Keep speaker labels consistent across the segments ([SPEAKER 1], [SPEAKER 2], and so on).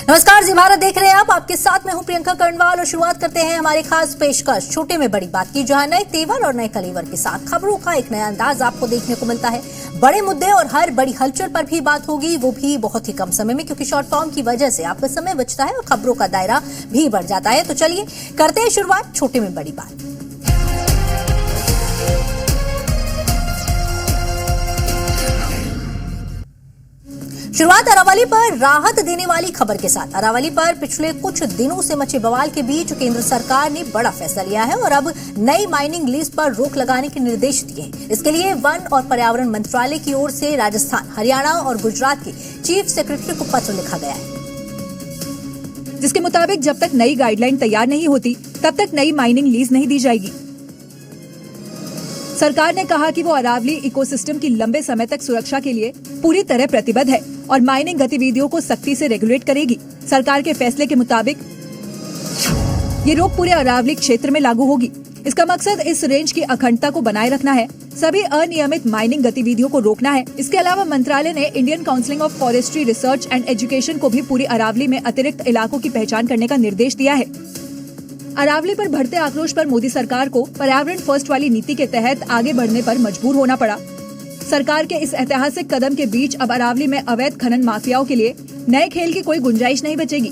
[SPEAKER 1] नमस्कार, जी भारत देख रहे हैं आप। आपके साथ मैं हूं प्रियंका कर्णवाल और शुरुआत करते हैं हमारे खास पेशकश छोटे में बड़ी बात की, जहां नए तेवर और नए कलेवर के साथ खबरों का एक नया अंदाज आपको देखने को मिलता है। बड़े मुद्दे और हर बड़ी हलचल पर भी बात होगी, वो भी बहुत ही कम समय में, क्योंकि शॉर्ट फॉर्म की वजह से आपका समय बचता है और खबरों का दायरा भी बढ़ जाता है। तो चलिए करते हैं शुरुआत छोटे में बड़ी बात। शुरुआत अरावली पर राहत देने वाली खबर के साथ। अरावली पर पिछले कुछ दिनों से मचे बवाल के बीच केंद्र सरकार ने बड़ा फैसला लिया है और अब नई माइनिंग लीज पर रोक लगाने के निर्देश दिए हैं। इसके लिए वन और पर्यावरण मंत्रालय की ओर से राजस्थान, हरियाणा और गुजरात के चीफ सेक्रेटरी को पत्र लिखा गया है,
[SPEAKER 2] जिसके मुताबिक जब तक नई गाइडलाइन तैयार नहीं होती तब तक नई माइनिंग लीज नहीं दी जाएगी। सरकार ने कहा कि वो अरावली इकोसिस्टम की लंबे समय तक सुरक्षा के लिए पूरी तरह प्रतिबद्ध है और माइनिंग गतिविधियों को सख्ती से रेगुलेट करेगी। सरकार के फैसले के मुताबिक ये रोक पूरे अरावली क्षेत्र में लागू होगी। इसका मकसद इस रेंज की अखंडता को बनाए रखना है, सभी अनियमित माइनिंग गतिविधियों को रोकना है। इसके अलावा मंत्रालय ने Indian council of forestry research and education को भी पूरी अरावली में अतिरिक्त इलाकों की पहचान करने का निर्देश दिया है। अरावली पर बढ़ते आक्रोश पर मोदी सरकार को पर्यावरण फर्स्ट वाली नीति के तहत आगे बढ़ने पर मजबूर होना पड़ा। सरकार के इस ऐतिहासिक कदम के बीच अब अरावली में अवैध खनन माफियाओं के लिए नए खेल की कोई गुंजाइश नहीं बचेगी।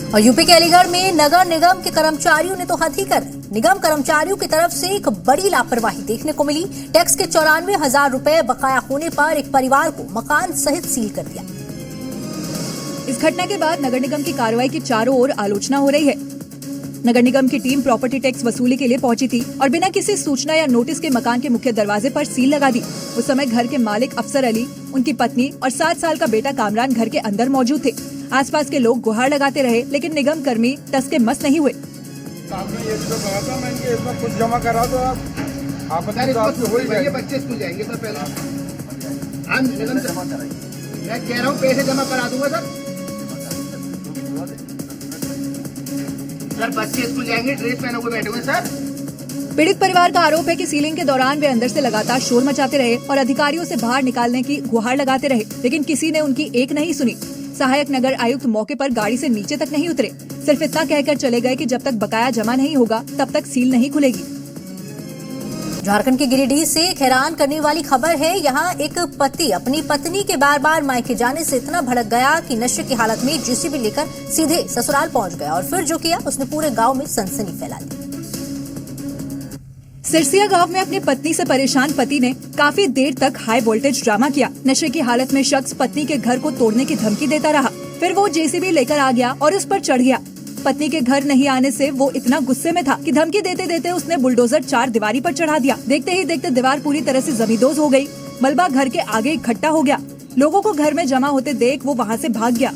[SPEAKER 1] और यूपी के अलीगढ़ में नगर निगम के कर्मचारियों ने तो हद ही कर दी। निगम कर्मचारियों की तरफ से एक बड़ी लापरवाही देखने को मिली। टैक्स के 94,000 रुपए बकाया होने पर एक परिवार को मकान सहित सील कर दिया।
[SPEAKER 2] इस घटना के बाद नगर निगम की कार्रवाई की चारों ओर आलोचना हो रही है। नगर निगम की टीम प्रॉपर्टी टैक्स वसूली के लिए पहुंची थी और बिना किसी सूचना या नोटिस के मकान के मुख्य दरवाजे पर सील लगा दी। उस समय घर के मालिक अफसर अली, उनकी पत्नी और 7 साल का बेटा कामरान घर के अंदर मौजूद थे। आसपास के लोग गुहार लगाते रहे, लेकिन निगम कर्मी टस के मस नहीं हुए।
[SPEAKER 3] कुछ जमा करा दो आप बच्चे स्कूल जाएंगे सर। पहले मैं कह रहा हूँ पैसे जमा करा दूंगा सर, बच्चे स्कूल जाएंगे, ड्रेस पहने हुए बैठे हुए सर।
[SPEAKER 2] पीड़ित परिवार का आरोप है कि सीलिंग के दौरान वे अंदर से लगातार शोर मचाते रहे और अधिकारियों से बाहर निकालने की गुहार लगाते रहे, लेकिन किसी ने उनकी एक नहीं सुनी। सहायक नगर आयुक्त मौके पर गाड़ी से नीचे तक नहीं उतरे, सिर्फ इतना कहकर चले गए कि जब तक बकाया जमा नहीं होगा तब तक सील नहीं खुलेगी।
[SPEAKER 1] झारखंड के गिरिडीह से एक हैरान करने वाली खबर है। यहाँ एक पति अपनी पत्नी के बार बार मायके जाने से इतना भड़क गया कि नशे की हालत में जेसीबी लेकर सीधे ससुराल पहुंच गया और फिर जो किया उसने पूरे गांव में सनसनी फैला दी।
[SPEAKER 2] सिरसिया गांव में अपनी पत्नी से परेशान पति ने काफी देर तक हाई वोल्टेज ड्रामा किया। नशे की हालत में शख्स पत्नी के घर को तोड़ने की धमकी देता रहा, फिर वो जेसीबी लेकर आ गया और उस पर चढ़ गया। पत्नी के घर नहीं आने से वो इतना गुस्से में था कि धमकी देते देते उसने बुलडोजर 4 दीवारी पर चढ़ा दिया। देखते ही देखते दीवार पूरी तरह से जमींदोज हो गई। मलबा घर के आगे इकट्ठा हो गया। लोगों को घर में जमा होते देख वो वहां से भाग गया।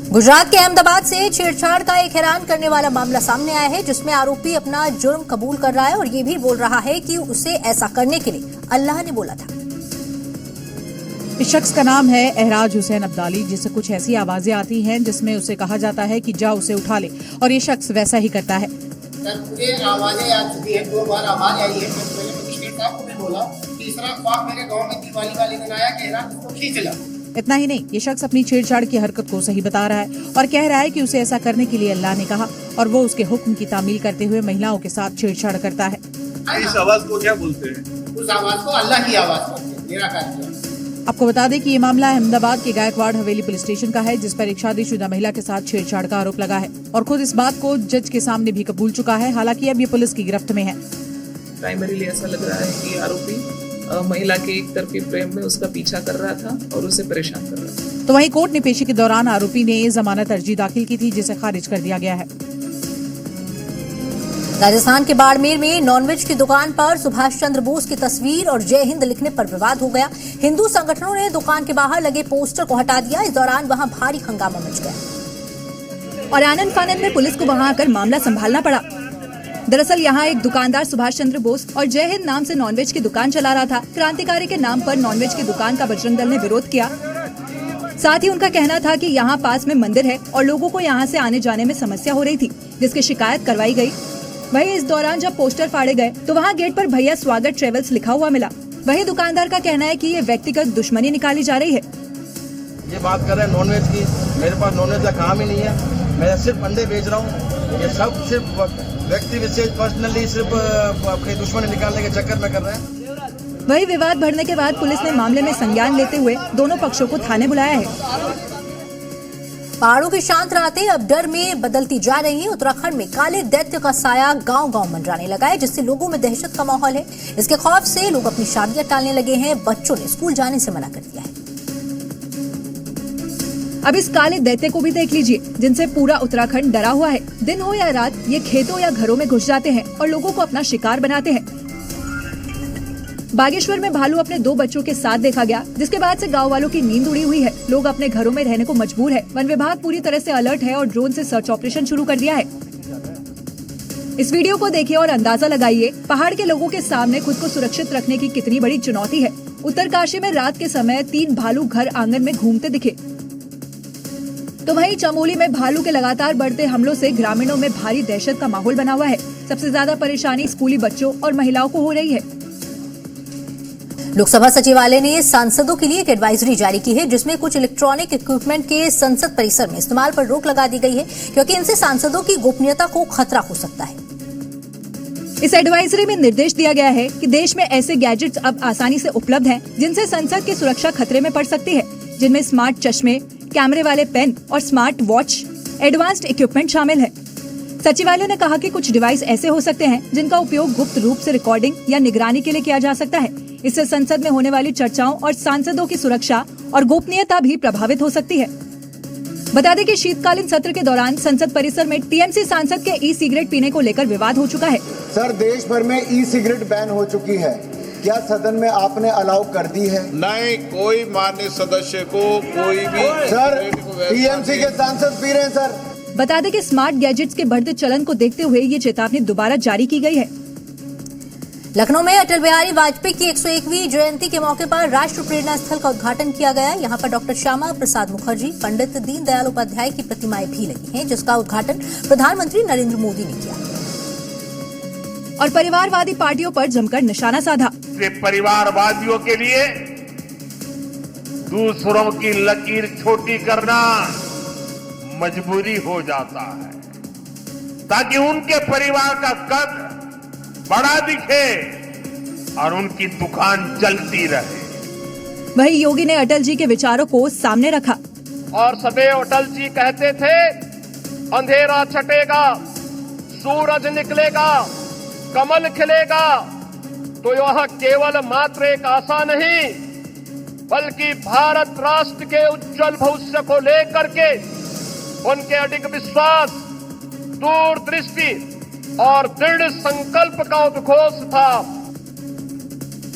[SPEAKER 1] गुजरात के अहमदाबाद से छेड़छाड़ का एक हैरान करने वाला मामला सामने आया है, जिसमें आरोपी अपना जुर्म कबूल कर रहा है और ये भी बोल रहा है कि उसे ऐसा करने के लिए अल्लाह ने बोला था।
[SPEAKER 4] इस शख्स का नाम है एहराज हुसैन अब्दाली, जिससे कुछ ऐसी आवाजें आती हैं जिसमें उसे कहा जाता है कि जा उसे उठा ले, और ये शख्स वैसा ही करता है।
[SPEAKER 3] सर मुझे आवाजें आ चुकी है, 2 बार आवाज आई है। मैंने मजिस्ट्रेट साहब को भी बोला, तीसरा ख्वाब मेरे गांव में दिवाली वाले दिन आया कि एहराज उसको खींच ला।
[SPEAKER 4] इतना ही नहीं, ये शख्स अपनी छेड़छाड़ की हरकत को सही बता रहा है और कह रहा है कि उसे ऐसा करने के लिए अल्लाह ने कहा और वो उसके हुक्म की तामील करते हुए महिलाओं के साथ छेड़छाड़ करता है।
[SPEAKER 5] इस आवाज को क्या बोलते हैं?
[SPEAKER 3] उस आवाज को अल्लाह की आवाज कहते हैं, निराकार की।
[SPEAKER 4] आपको बता दें कि ये मामला अहमदाबाद के गायकवाड़ हवेली पुलिस स्टेशन का है, जिस पर एक शादीशुदा महिला के साथ छेड़छाड़ का आरोप लगा है और खुद इस बात को जज के सामने भी कबूल चुका है। हालांकि अब ये पुलिस की गिरफ्त में है।
[SPEAKER 6] प्राइमरीली ऐसा लग रहा है कि आरोपी महिला के एक तरफी प्रेम में उसका पीछा कर रहा था और उसे परेशान कर रहा था।
[SPEAKER 4] तो वहीं कोर्ट ने पेशी के दौरान आरोपी ने जमानत अर्जी दाखिल की थी, जिसे खारिज कर दिया गया है।
[SPEAKER 1] राजस्थान के बाड़मेर में नॉनवेज की दुकान पर सुभाष चंद्र बोस की तस्वीर और जय हिंद लिखने पर विवाद हो गया। हिंदू संगठनों ने दुकान के बाहर लगे पोस्टर को हटा दिया। इस दौरान वहां भारी हंगामा मच गया
[SPEAKER 2] और आनंद फानंद में पुलिस को वहां आकर मामला संभालना पड़ा। दरअसल यहाँ एक दुकानदार सुभाष चंद्र बोस और जय हिंद नाम से नॉनवेज की दुकान चला रहा था। क्रांतिकारी के नाम पर नॉनवेज की दुकान का बजरंग दल ने विरोध किया। साथ ही उनका कहना था कि यहाँ पास में मंदिर है और लोगों को यहाँ से आने जाने में समस्या हो रही थी, जिसकी शिकायत करवाई गई। वहीं इस दौरान जब पोस्टर फाड़े गए तो वहाँ गेट पर भैया स्वागत ट्रेवल्स लिखा हुआ मिला। वहीं दुकानदार का कहना है कि ये व्यक्तिगत दुश्मनी निकाली जा रही है।
[SPEAKER 7] ये बात कर रहे हैं नॉनवेज की, मेरे पास नॉनवेज का काम ही नहीं है, मैं सिर्फ अंडे बेच रहा हूँ। ये सब सिर्फ व्यक्ति विशेष पर्सनली सिर्फ अपने दुश्मनी निकालने के चक्कर में कर रहे हैं।
[SPEAKER 2] वही विवाद बढ़ने के बाद पुलिस ने मामले में संज्ञान लेते हुए दोनों पक्षों को थाने बुलाया है।
[SPEAKER 1] पहाड़ों की शांत रातें अब डर में बदलती जा रही हैं। उत्तराखंड में काले दैत्य का साया गांव-गांव मंडराने लगा है, जिससे लोगों में दहशत का माहौल है। इसके खौफ से लोग अपनी शादियां टालने लगे हैं। बच्चों ने स्कूल जाने से मना कर दिया है।
[SPEAKER 2] अब इस काले दैत्य को भी देख लीजिए, जिनसे पूरा उत्तराखंड डरा हुआ है। दिन हो या रात ये खेतों या घरों में घुस जाते हैं और लोगों को अपना शिकार बनाते हैं। बागेश्वर में भालू अपने 2 बच्चों के साथ देखा गया, जिसके बाद से गांव वालों की नींद उड़ी हुई है। लोग अपने घरों में रहने को मजबूर है। वन विभाग पूरी तरह से अलर्ट है और ड्रोन से सर्च ऑपरेशन शुरू कर दिया है। इस वीडियो को देखिए और अंदाजा लगाइए पहाड़ के लोगों के सामने खुद को सुरक्षित रखने की कितनी बड़ी चुनौती है। उत्तरकाशी में रात के समय 3 भालू घर आंगन में घूमते दिखे। तो वहीं चमोली में भालू के लगातार बढ़ते हमलों से ग्रामीणों में भारी दहशत का माहौल बना हुआ है। सबसे ज्यादा परेशानी स्कूली बच्चों और महिलाओं को हो रही है।
[SPEAKER 1] लोकसभा सचिवालय ने सांसदों के लिए एक एडवाइजरी जारी की है, जिसमें कुछ इलेक्ट्रॉनिक इक्विपमेंट के संसद परिसर में इस्तेमाल पर रोक लगा दी गई है, क्योंकि इनसे सांसदों की गोपनीयता को खतरा हो सकता है।
[SPEAKER 2] इस एडवाइजरी में निर्देश दिया गया है कि देश में ऐसे गैजेट्स अब आसानी से उपलब्ध हैं, जिनसे संसद की सुरक्षा खतरे में पड़ सकती है, जिनमें स्मार्ट चश्मे, कैमरे वाले पेन और स्मार्ट वॉच एडवांस्ड इक्विपमेंट शामिल है। सचिवालय ने कहा कि कुछ डिवाइस ऐसे हो सकते हैं जिनका उपयोग गुप्त रूप से रिकॉर्डिंग या निगरानी के लिए किया जा सकता है। इससे संसद में होने वाली चर्चाओं और सांसदों की सुरक्षा और गोपनीयता भी प्रभावित हो सकती है। बता दें कि शीतकालीन सत्र के दौरान संसद परिसर में टीएमसी सांसद के ई सिगरेट पीने को लेकर विवाद हो चुका है।
[SPEAKER 8] सर, देश भर में ई सिगरेट बैन हो चुकी है, क्या सदन में आपने अलाउ कर दी है?
[SPEAKER 5] नहीं, कोई माननीय सदस्य को कोई भी
[SPEAKER 8] सर टीएमसी के सांसद पी रहे हैं सर।
[SPEAKER 2] बता दें कि स्मार्ट गैजेट्स के बढ़ते चलन को देखते हुए ये चेतावनी दोबारा जारी की गई है।
[SPEAKER 1] लखनऊ में अटल बिहारी वाजपेयी की 101वीं जयंती के मौके पर राष्ट्र प्रेरणा स्थल का उद्घाटन किया गया। यहाँ पर डॉक्टर श्यामा प्रसाद मुखर्जी, पंडित दीनदयाल उपाध्याय की प्रतिमाएं भी लगी हैं, जिसका उद्घाटन प्रधानमंत्री नरेंद्र मोदी ने किया
[SPEAKER 2] और परिवारवादी पार्टियों पर जमकर निशाना साधा।
[SPEAKER 5] परिवारवादियों के लिए दूसरों की लकीर छोटी करना मजबूरी हो जाता है, ताकि उनके परिवार का कद बड़ा दिखे और उनकी दुकान चलती रहे।
[SPEAKER 2] वहीं योगी ने अटल जी के विचारों को सामने रखा
[SPEAKER 9] और सदैव अटल जी कहते थे, अंधेरा छटेगा, सूरज निकलेगा, कमल खिलेगा, तो यह केवल मात्र एक आशा नहीं, बल्कि भारत राष्ट्र के उज्जवल भविष्य को लेकर के उनके अडिग विश्वास, दूरदृष्टि और दृढ़ संकल्प का उद्घोष था।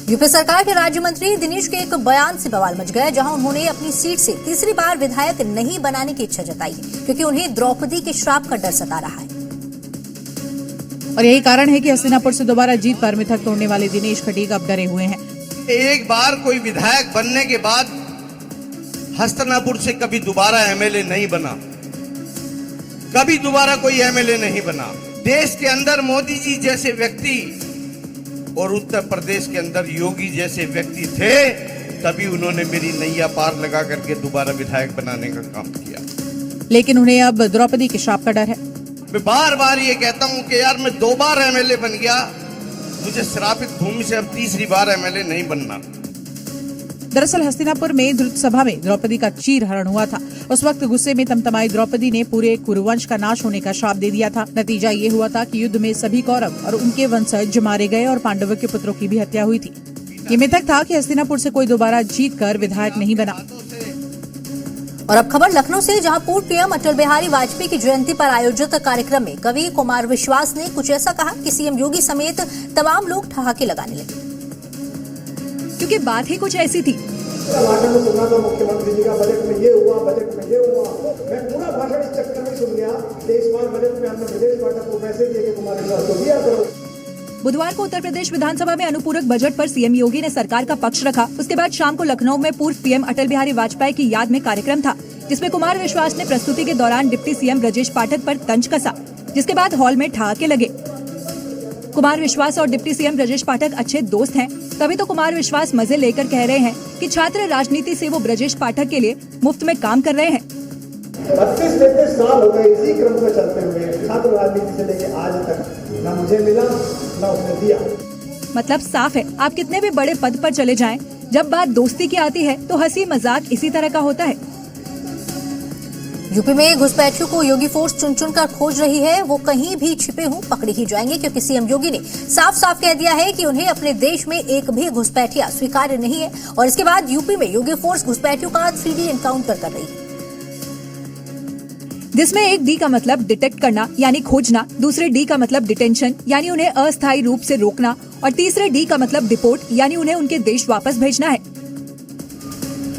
[SPEAKER 1] यूपी सरकार के राज्य मंत्री दिनेश के एक बयान से बवाल मच गया, जहां उन्होंने अपनी सीट से तीसरी बार विधायक नहीं बनाने की इच्छा जताई है, क्योंकि उन्हें द्रौपदी के श्राप का डर सता रहा है।
[SPEAKER 4] और यही कारण है कि हस्तिनापुर से दोबारा जीत पर मिथक तोड़ने वाले दिनेश खटीक अब डरे हुए हैं।
[SPEAKER 10] एक बार कोई विधायक बनने के बाद हस्तिनापुर से कभी दोबारा एमएलए नहीं बना, कभी दोबारा कोई एमएलए नहीं बना। देश के अंदर मोदी जी जैसे व्यक्ति और उत्तर प्रदेश के अंदर योगी जैसे व्यक्ति थे, तभी उन्होंने मेरी नैया पार लगा करके दोबारा विधायक बनाने का काम किया।
[SPEAKER 4] लेकिन उन्हें अब द्रौपदी के श्राप का डर है।
[SPEAKER 10] मैं बार बार ये कहता हूं कि यार मैं 2 बार एमएलए बन गया, मुझे श्रापित भूमि से अब तीसरी बार एमएलए नहीं बनना।
[SPEAKER 4] दरअसल हस्तिनापुर में द्रुत सभा में द्रौपदी का चीरहरण हुआ था। उस वक्त गुस्से में तमतमाई द्रौपदी ने पूरे कुरुवंश का नाश होने का श्राप दे दिया था। नतीजा ये हुआ था कि युद्ध में सभी कौरव और उनके वंशज मारे गए और पांडवों के पुत्रों की भी हत्या हुई थी। ये मिथक था कि हस्तिनापुर से कोई दोबारा जीत कर विधायक नहीं बना।
[SPEAKER 1] और अब खबर लखनऊ से, जहां पूर्व पीएम अटल बिहारी वाजपेयी की जयंती पर आयोजित कार्यक्रम में कवि कुमार विश्वास ने कुछ ऐसा कहा कि सीएम योगी समेत तमाम लोग ठहाके लगाने लगे,
[SPEAKER 2] क्योंकि बात ही कुछ ऐसी थी।
[SPEAKER 11] भाषण सुना था मुख्यमंत्री जी का, बजट में ये हुआ, बजट में ये हुआ। मैं पूरा भाषण इस चक्कर में सुन गया कि इस बार बजट में हमने विदेश भाषा को पैसे दिए कि कुमार विश्वास को दिया करो।
[SPEAKER 2] बुधवार को उत्तर प्रदेश विधानसभा में अनुपूरक बजट पर सीएम योगी ने सरकार का पक्ष रखा। उसके बाद शाम को लखनऊ में पूर्व पीएम अटल बिहारी वाजपेयी की याद में कार्यक्रम था, जिसमें कुमार विश्वास ने प्रस्तुति के दौरान डिप्टी सीएम ब्रजेश पाठक पर तंज कसा, जिसके बाद हॉल में ठहाके लगे। कुमार विश्वास और डिप्टी सीएम ब्रजेश पाठक अच्छे दोस्त हैं, तभी तो कुमार विश्वास मजे लेकर कह रहे हैं कि छात्र राजनीति से वो ब्रजेश पाठक के लिए मुफ्त में काम कर रहे हैं।
[SPEAKER 11] 32-33 साल हो गए इसी क्रम में चलते हुए, छात्र राजनीति से लेके आज तक ना मुझे मिला ना उसने दिया।
[SPEAKER 2] मतलब साफ है, आप कितने भी बड़े पद पर चले जाएं, जब बात दोस्ती की आती है तो हंसी मजाक इसी तरह का होता है।
[SPEAKER 1] यूपी में घुसपैठियों को योगी फोर्स चुन चुन कर खोज रही है। वो कहीं भी छिपे हों पकड़े ही जाएंगे, क्योंकि सीएम योगी ने साफ साफ कह दिया है कि उन्हें अपने देश में एक भी घुसपैठिया स्वीकार्य नहीं है। और इसके बाद यूपी में योगी फोर्स घुसपैठियों का 3D एनकाउंटर कर रही है,
[SPEAKER 2] जिसमें एक डी का मतलब डिटेक्ट करना यानी खोजना, दूसरे डी का मतलब डिटेंशन यानी उन्हें अस्थायी रूप से रोकना, और तीसरे डी का मतलब डिपोर्ट यानी उन्हें उनके देश वापस भेजना है।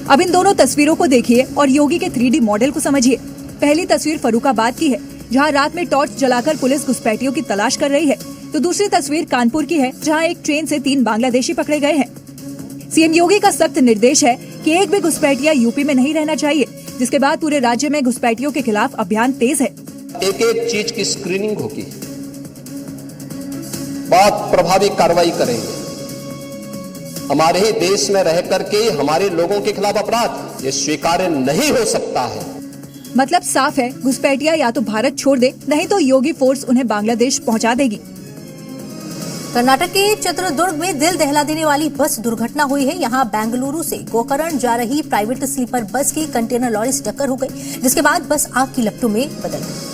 [SPEAKER 2] अब इन दोनों तस्वीरों को देखिए और योगी के 3D मॉडल को समझिए। पहली तस्वीर फर्रुखाबाद की है, जहां रात में टॉर्च जलाकर पुलिस घुसपैठियों की तलाश कर रही है, तो दूसरी तस्वीर कानपुर की है, जहां एक ट्रेन से 3 बांग्लादेशी पकड़े गए हैं। सीएम योगी का सख्त निर्देश है कि एक भी घुसपैठिया यूपी में नहीं रहना चाहिए, जिसके बाद पूरे राज्य में घुसपैठियों के खिलाफ अभियान तेज है।
[SPEAKER 12] एक एक चीज की स्क्रीनिंग होगी, बहुत प्रभावी कार्रवाई करेंगे। हमारे ही देश में रह करके हमारे लोगों के खिलाफ अपराध ये स्वीकार्य नहीं हो सकता है।
[SPEAKER 2] मतलब साफ है, घुसपैठिया या तो भारत छोड़ दे, नहीं तो योगी फोर्स उन्हें बांग्लादेश पहुंचा देगी।
[SPEAKER 1] कर्नाटक के चित्रदुर्ग में दिल दहला देने वाली बस दुर्घटना हुई है। यहां बेंगलुरु से गोकर्ण जा रही प्राइवेट स्लीपर बस की कंटेनर लॉरी से टक्कर हो गई, जिसके बाद बस आग की लपटों में बदल गई।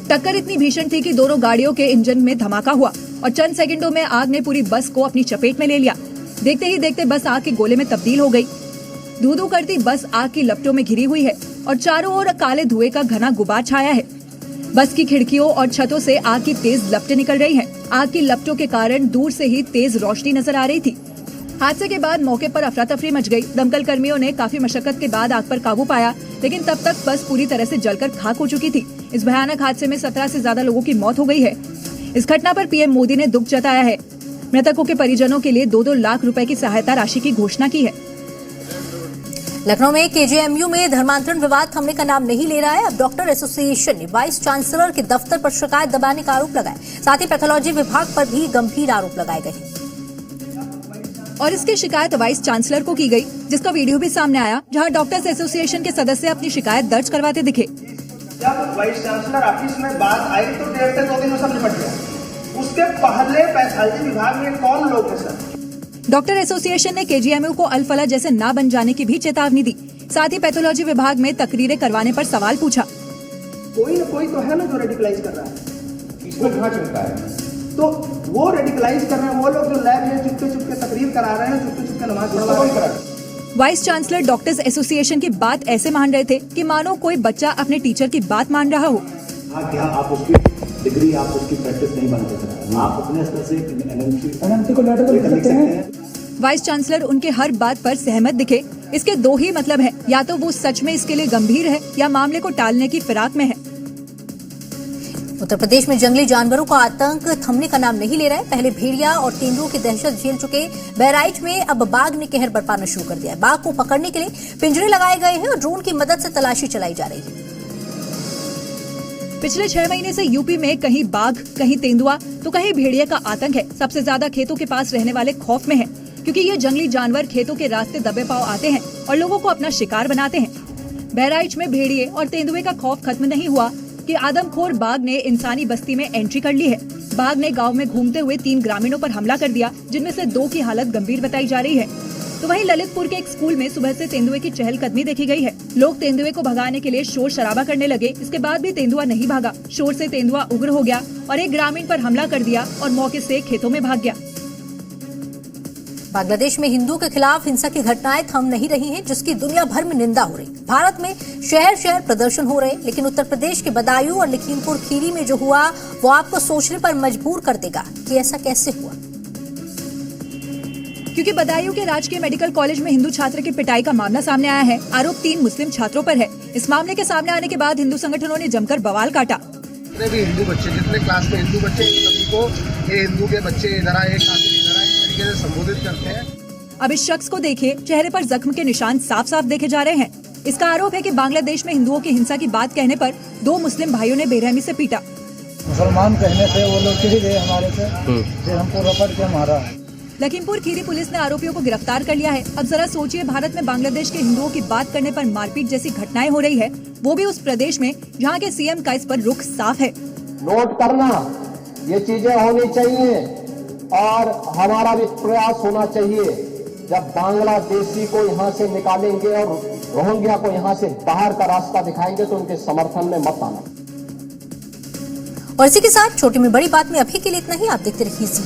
[SPEAKER 2] टक्कर इतनी भीषण थी कि दोनों गाड़ियों के इंजन में धमाका हुआ और चंद सेकंडों में आग ने पूरी बस को अपनी चपेट में ले लिया। देखते ही देखते बस आग के गोले में तब्दील हो गई। धू-धू करती बस आग की लपटों में घिरी हुई है और चारों ओर काले धुएं का घना गुबार छाया है। बस की खिड़कियों और छतों से आग की तेज लपटें निकल रही हैं। आग की लपटों के कारण दूर से ही तेज रोशनी नजर आ रही थी। हादसे के बाद मौके पर अफरा तफरी मच गई। दमकल कर्मियों ने काफी मशक्कत के बाद आग पर काबू पाया, लेकिन तब तक बस पूरी तरह से जलकर खाक हो चुकी थी। इस भयानक हादसे में 17 से ज्यादा लोगों की मौत हो गई है। इस घटना पर पीएम मोदी ने दुख जताया है। मृतकों के परिजनों के लिए 2-2 लाख रुपए की सहायता राशि की घोषणा की है।
[SPEAKER 1] लखनऊ में केजीएमयू में धर्मांतरण विवाद थमने का नाम नहीं ले रहा है। अब डॉक्टर एसोसिएशन ने वाइस चांसलर के दफ्तर पर शिकायत दबाने का आरोप लगाया, साथ ही पैथोलॉजी विभाग पर भी गंभीर आरोप लगाए गए।
[SPEAKER 2] और इसकी शिकायत वाइस चांसलर को की गई, जिसका वीडियो भी सामने आया, जहां डॉक्टर्स एसोसिएशन के सदस्य अपनी शिकायत दर्ज करवाते दिखे।
[SPEAKER 13] जब वाइस चांसलर ऑफिस में बात आई तो 1.5 से 2 दिन में सब निपट गया। उसके पहले पैथोलॉजी विभाग में कौन लोग हैं सर?
[SPEAKER 2] डॉक्टर एसोसिएशन ने केजीएमयू को अलफला जैसे ना बन जाने की भी चेतावनी दी। साथ ही पैथोलॉजी विभाग में तकरीरें करवाने पर सवाल पूछा।
[SPEAKER 13] कोई न कोई तो है ना जो रेडिकलाइज कर रहा है, इसको कहाँ चलता है? तो वो रेडिकलाइज कर रहे हैं, वो लोग जो लैब में चुपके चुपके तकरीर करा रहे हैं, चुपके चुपके नमाज पढ़वा रहे हैं।
[SPEAKER 2] वाइस चांसलर डॉक्टर्स एसोसिएशन की बात ऐसे मान रहे थे कि मानो कोई बच्चा अपने टीचर की बात मान रहा हो।
[SPEAKER 11] क्या आप उसकी डिग्री, आप उसकी प्रैक्टिस नहीं बन सकते, आप अपने स्तर से एनएमसी को लेटर लिख सकते हैं।
[SPEAKER 2] वाइस चांसलर उनके हर बात पर सहमत दिखे। इसके 2 ही मतलब हैं, या तो वो सच में इसके लिए गंभीर है या मामले को टालने की फिराक में है।
[SPEAKER 1] उत्तर प्रदेश में जंगली जानवरों का आतंक थमने का नाम नहीं ले रहा है। पहले भेड़िया और तेंदुओं की दहशत झेल चुके बहराइच में अब बाघ ने कहर बरपाना शुरू कर दिया है। बाघ को पकड़ने के लिए पिंजरे लगाए गए हैं और ड्रोन की मदद से तलाशी चलाई जा रही है।
[SPEAKER 2] पिछले 6 महीने से यूपी में कहीं बाघ, कहीं तेंदुआ तो कहीं भेड़िया का आतंक है। सबसे ज्यादा खेतों के पास रहने वाले खौफ में हैं, क्योंकि ये जंगली जानवर खेतों के रास्ते दबे पांव आते हैं और लोगों को अपना शिकार बनाते हैं। बहराइच में भेड़िए और तेंदुए का खौफ खत्म नहीं हुआ कि आदमखोर बाघ ने इंसानी बस्ती में एंट्री कर ली है। बाघ ने गांव में घूमते हुए 3 ग्रामीणों पर हमला कर दिया, जिनमें से 2 की हालत गंभीर बताई जा रही है। तो वहीं ललितपुर के एक स्कूल में सुबह से तेंदुए की चहलकदमी देखी गई है। लोग तेंदुए को भगाने के लिए शोर शराबा करने लगे। इसके बाद भी तेंदुआ नहीं भागा। शोर से तेंदुआ उग्र हो गया और एक ग्रामीण पर हमला कर दिया और मौके से खेतों में भाग गया।
[SPEAKER 1] बांग्लादेश में हिंदुओं के खिलाफ हिंसा की घटनाएं थम नहीं रही हैं, जिसकी दुनिया भर में निंदा हो रही। भारत में शहर शहर प्रदर्शन हो रहे, लेकिन उत्तर प्रदेश के बदायूं और लखीमपुर खीरी में जो हुआ वो आपको सोचने पर मजबूर कर देगा कि ऐसा कैसे हुआ।
[SPEAKER 2] क्योंकि बदायूं के राजकीय मेडिकल कॉलेज में हिंदू छात्र की पिटाई का मामला सामने आया है। आरोप 3 मुस्लिम छात्रों पर है। इस मामले के सामने आने के बाद हिंदू संगठनों ने जमकर बवाल काटा।
[SPEAKER 3] जितने भी हिंदू बच्चे, जितने क्लास में हिंदू बच्चे, सभी को ये हिंदू के बच्चे इधर आए, कातिल इधर आए, इस तरीके से संबोधित करते हैं।
[SPEAKER 2] अब इस शख्स को देखिए, चेहरे पर जख्म के निशान साफ साफ देखे जा रहे हैं। इसका आरोप है कि बांग्लादेश में हिंदुओं की हिंसा की बात कहने पर 2 मुस्लिम भाइयों ने बेरहमी से पीटा।
[SPEAKER 14] मुसलमान कहने से वो लोग चले गए हमारे से, फिर हमको रपट के मारा।
[SPEAKER 2] लखीमपुर खीरी पुलिस ने आरोपियों को गिरफ्तार कर लिया है। अब जरा सोचिए, भारत में बांग्लादेश के हिंदुओं की बात करने पर मारपीट जैसी घटनाएं हो रही है, वो भी उस प्रदेश में जहां के सीएम का इस पर रुख साफ है।
[SPEAKER 12] नोट करना, ये चीजें होनी चाहिए और हमारा भी प्रयास होना चाहिए। जब बांग्लादेशी को यहाँ से निकालेंगे और रोहिंग्या को यहाँ से बाहर का रास्ता दिखाएंगे तो उनके समर्थन में मत आना।
[SPEAKER 1] और इसी के साथ छोटी में बड़ी बात में अभी के लिए इतना ही। आप देखते रहिए जी।